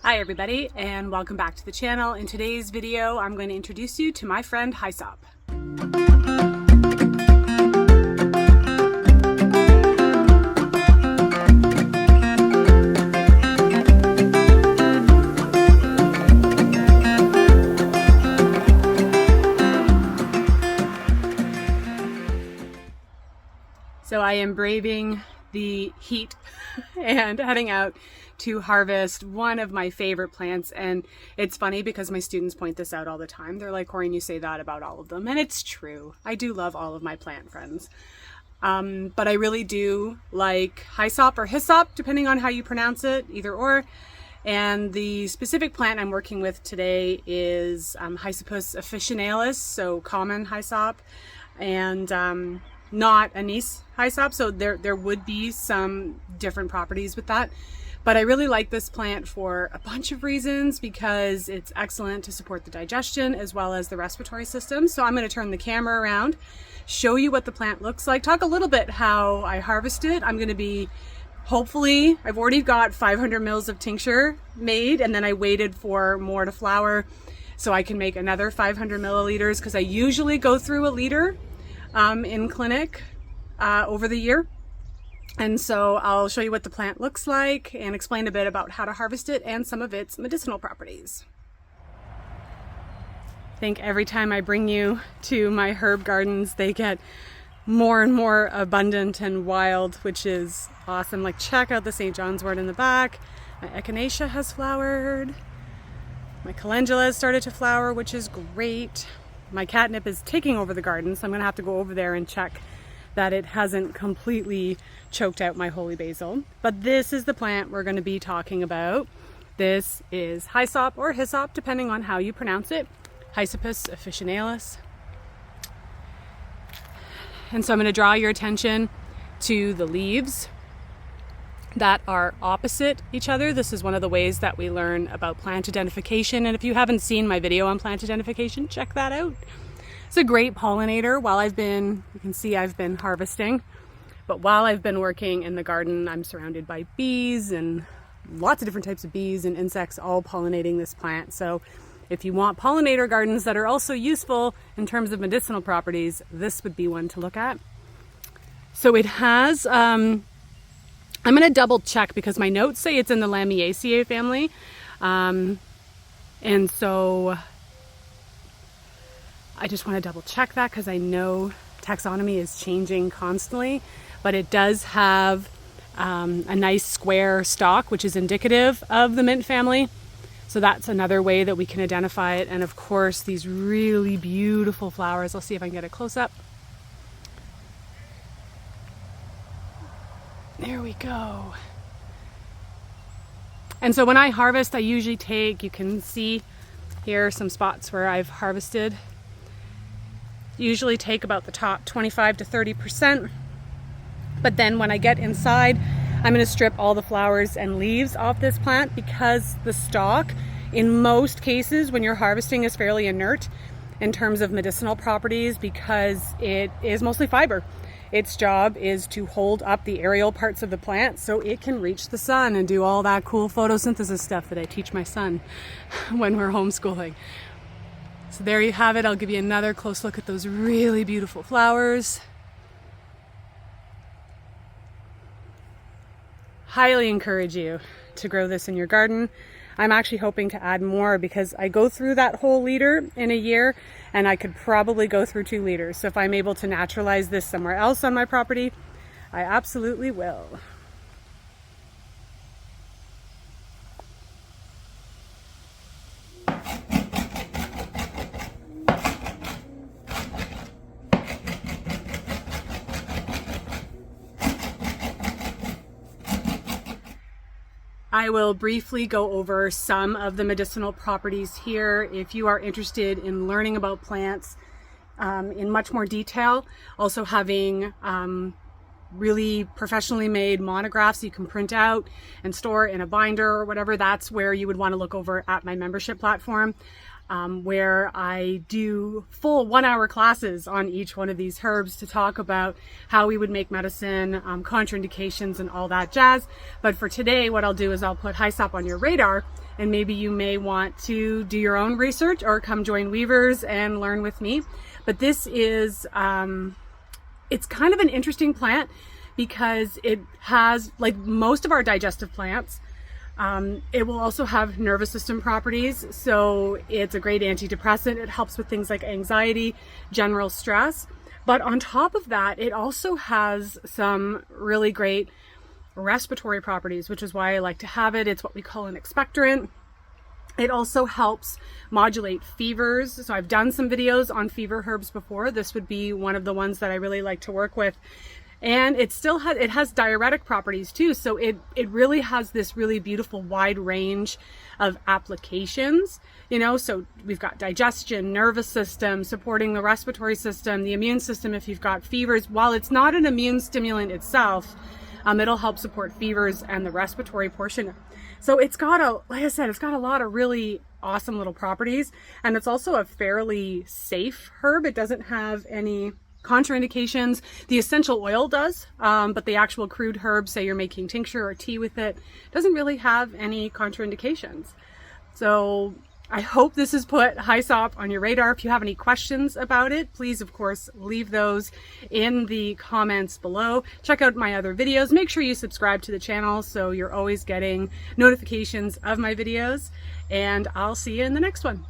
Hi everybody, and welcome back to the channel. In today's video, I'm going to introduce you to my friend Hyssop. So I am braving the heat and heading out to harvest one of my favorite plants. And it's funny because my students point this out all the time. They're like, Corinne, you say that about all of them. And it's true. I do love all of my plant friends. But I really do like Hyssop or Hyssop, depending on how you pronounce it, either or. And the specific plant I'm working with today is Hyssopus officinalis, so common Hyssop, and not anise Hyssop. So there would be some different properties with that. But I really like this plant for a bunch of reasons, because it's excellent to support the digestion as well as the respiratory system. So I'm going to turn the camera around, show you what the plant looks like, talk a little bit how I harvest it. I'm going to be, hopefully, I've already got 500 mils of tincture made, and then I waited for more to flower so I can make another 500 milliliters, because I usually go through a liter in clinic over the year. And so I'll show you what the plant looks like and explain a bit about how to harvest it and some of its medicinal properties. I think every time I bring you to my herb gardens, they get more and more abundant and wild, which is awesome. Like, check out the St. John's wort in the back. My echinacea has flowered. My calendula has started to flower, which is great. My catnip is taking over the garden, so I'm gonna have to go over there and check that it hasn't completely choked out my holy basil. But this is the plant we're going to be talking about. This is Hyssop or Hyssop, depending on how you pronounce it. Hyssopus officinalis. And so I'm going to draw your attention to the leaves that are opposite each other. This is one of the ways that we learn about plant identification. And if you haven't seen my video on plant identification, check that out. It's a great pollinator. You can see I've been harvesting, but while I've been working in the garden, I'm surrounded by bees and lots of different types of bees and insects all pollinating this plant. So if you want pollinator gardens that are also useful in terms of medicinal properties, this would be one to look at. So it has, I'm going to double check because my notes say it's in the Lamiaceae family. And so I just want to double check that because I know taxonomy is changing constantly, but it does have a nice square stalk, which is indicative of the mint family. So that's another way that we can identify it. And of course, these really beautiful flowers. I'll see if I can get a close up. There we go. And so when I harvest, I usually take, you can see here some spots where I've harvested. Usually take about the top 25 to 30%. But then when I get inside, I'm going to strip all the flowers and leaves off this plant, because the stalk, in most cases when you're harvesting, is fairly inert in terms of medicinal properties, because it is mostly fiber. Its job is to hold up the aerial parts of the plant so it can reach the sun and do all that cool photosynthesis stuff that I teach my son when we're homeschooling. So there you have it. I'll give you another close look at those really beautiful flowers. Highly encourage you to grow this in your garden. I'm actually hoping to add more because I go through that whole liter in a year, and I could probably go through 2 liters. So if I'm able to naturalize this somewhere else on my property, I absolutely will. I will briefly go over some of the medicinal properties here. If you are interested in learning about plants in much more detail, also having really professionally made monographs you can print out and store in a binder or whatever, that's where you would want to look over at my membership platform. where I do full 1-hour classes on each one of these herbs to talk about how we would make medicine, contraindications and all that jazz. But for today, what I'll do is I'll put Hyssop on your radar, and maybe you may want to do your own research or come join Weavers and learn with me. But this is, it's kind of an interesting plant because it has, like most of our digestive plants, it will also have nervous system properties. So it's a great antidepressant. It helps with things like anxiety, general stress. But on top of that, it also has some really great respiratory properties, which is why I like to have it. It's what we call an expectorant. It also helps modulate fevers. So I've done some videos on fever herbs before. This would be one of the ones that I really like to work with. And it has diuretic properties too. So it really has this really beautiful wide range of applications, you know. So we've got digestion, nervous system, supporting the respiratory system, the immune system if you've got fevers. While it's not an immune stimulant itself, it'll help support fevers and the respiratory portion. So it's got like I said, it's got a lot of really awesome little properties. And it's also a fairly safe herb. It doesn't have any contraindications. The essential oil does, but the actual crude herb, say you're making tincture or tea with it, doesn't really have any contraindications. So I hope this has put Hyssop on your radar. If you have any questions about it, please, of course, leave those in the comments below. Check out my other videos. Make sure you subscribe to the channel so you're always getting notifications of my videos. And I'll see you in the next one.